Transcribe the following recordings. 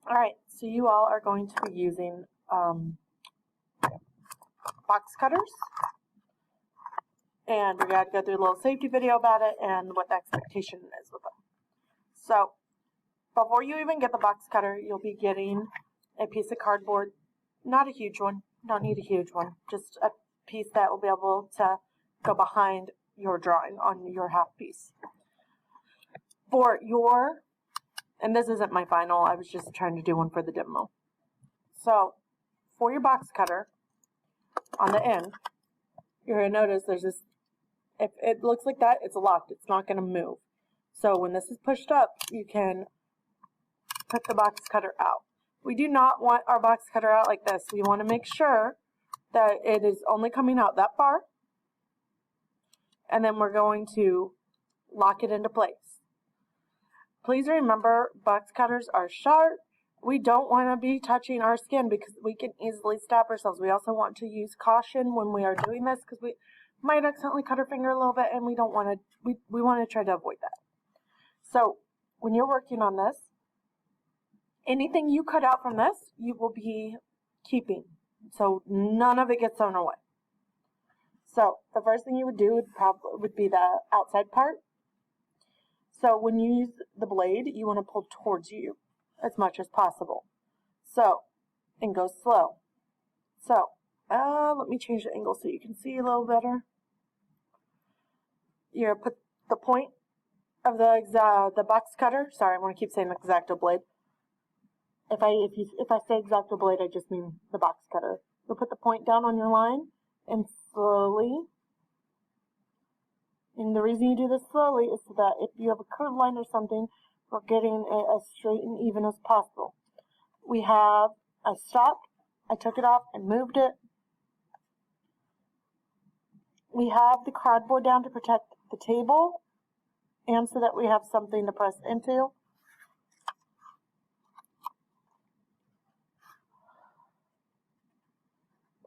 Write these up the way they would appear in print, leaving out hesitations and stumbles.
Alright, so you all are going to be using box cutters, and we're going to go through a little safety video about it and what the expectation is with them. So, before you even get the box cutter, you'll be getting a piece of cardboard, not a huge one, don't need a huge one, just a piece that will be able to go behind your drawing on your half piece. For your, and this isn't my final, I was just trying to do one for the demo. So, for your box cutter, on the end, you're going to notice there's this, if it looks like that, it's locked, it's not going to move. So when this is pushed up, you can put the box cutter out. We do not want our box cutter out like this. We want to make sure that it is only coming out that far. And then we're going to lock it into place. Please remember, box cutters are sharp. We don't want to be touching our skin because we can easily stab ourselves. We also want to use caution when we are doing this because we might accidentally cut our finger a little bit, and we don't want to, we want to try to avoid that. So when you're working on this, anything you cut out from this, you will be keeping. So none of it gets thrown away. So the first thing you would do would be the outside part. So when you use the blade, you want to pull towards you as much as possible. So, and go slow. So, let me change the angle so you can see a little better. You're going to put the point of the box cutter. Sorry, I want to keep saying X-Acto blade. If I say X-Acto blade, I just mean the box cutter. You'll put the point down on your line and slowly. And the reason you do this slowly is so that if you have a curved line or something, we're getting it as straight and even as possible. I stopped, I took it off and moved it. We have the cardboard down to protect the table and so that we have something to press into.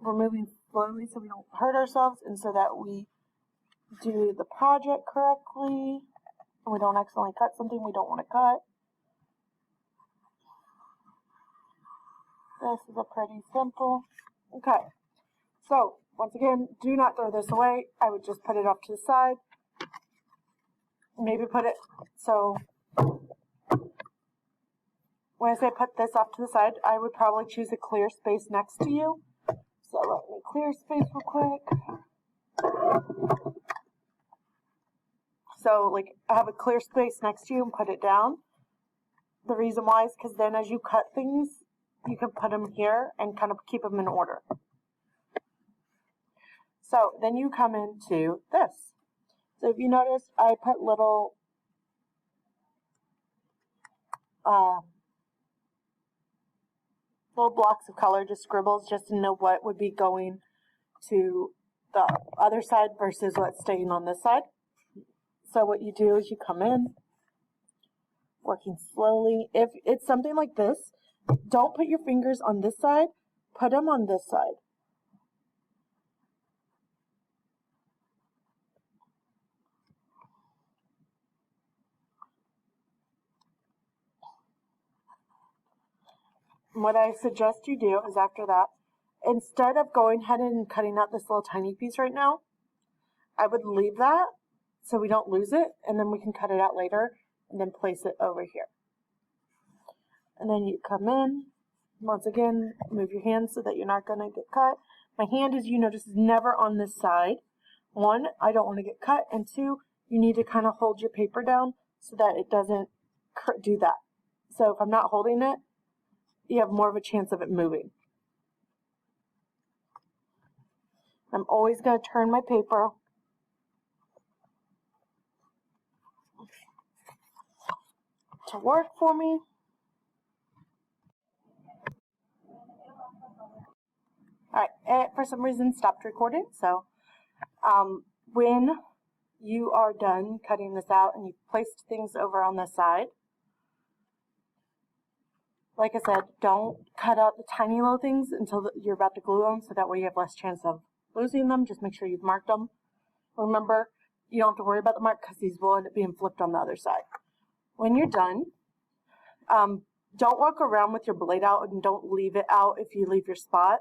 We're moving slowly so we don't hurt ourselves and so that we do the project correctly and we don't accidentally cut something we don't want to cut. This is a pretty simple. Okay, so once again, do not throw this away. I would just put it off to the side. Maybe put it, so when I say put this off to the side, I would probably choose a clear space next to you. So let me clear space real quick. So like I have a clear space next to you and put it down. The reason why is because then as you cut things, you can put them here and kind of keep them in order. So then you come into this. So if you notice, I put little blocks of color, just scribbles, just to know what would be going to the other side versus what's staying on this side. So what you do is you come in, working slowly. If it's something like this, don't put your fingers on this side, put them on this side. What I suggest you do is after that, instead of going ahead and cutting out this little tiny piece right now, I would leave that so we don't lose it, and then we can cut it out later and then place it over here. And then you come in, once again, move your hand so that you're not going to get cut. My hand, as you notice, is never on this side. One, I don't want to get cut, and two, you need to kind of hold your paper down so that it doesn't do that. So if I'm not holding it, you have more of a chance of it moving. I'm always going to turn my paper to work for me. Alright, it for some reason stopped recording, so when you are done cutting this out and you've placed things over on this side, like I said, don't cut out the tiny little things until you're about to glue them so that way you have less chance of losing them. Just make sure you've marked them. Remember, you don't have to worry about the mark because these will end up being flipped on the other side. When you're done, Don't walk around with your blade out and don't leave it out if you leave your spot.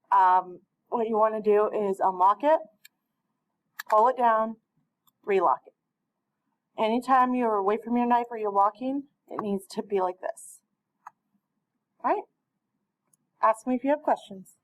What you want to do is unlock it, pull it down, relock it. Anytime you're away from your knife or you're walking, it needs to be like this. All right? Ask me if you have questions.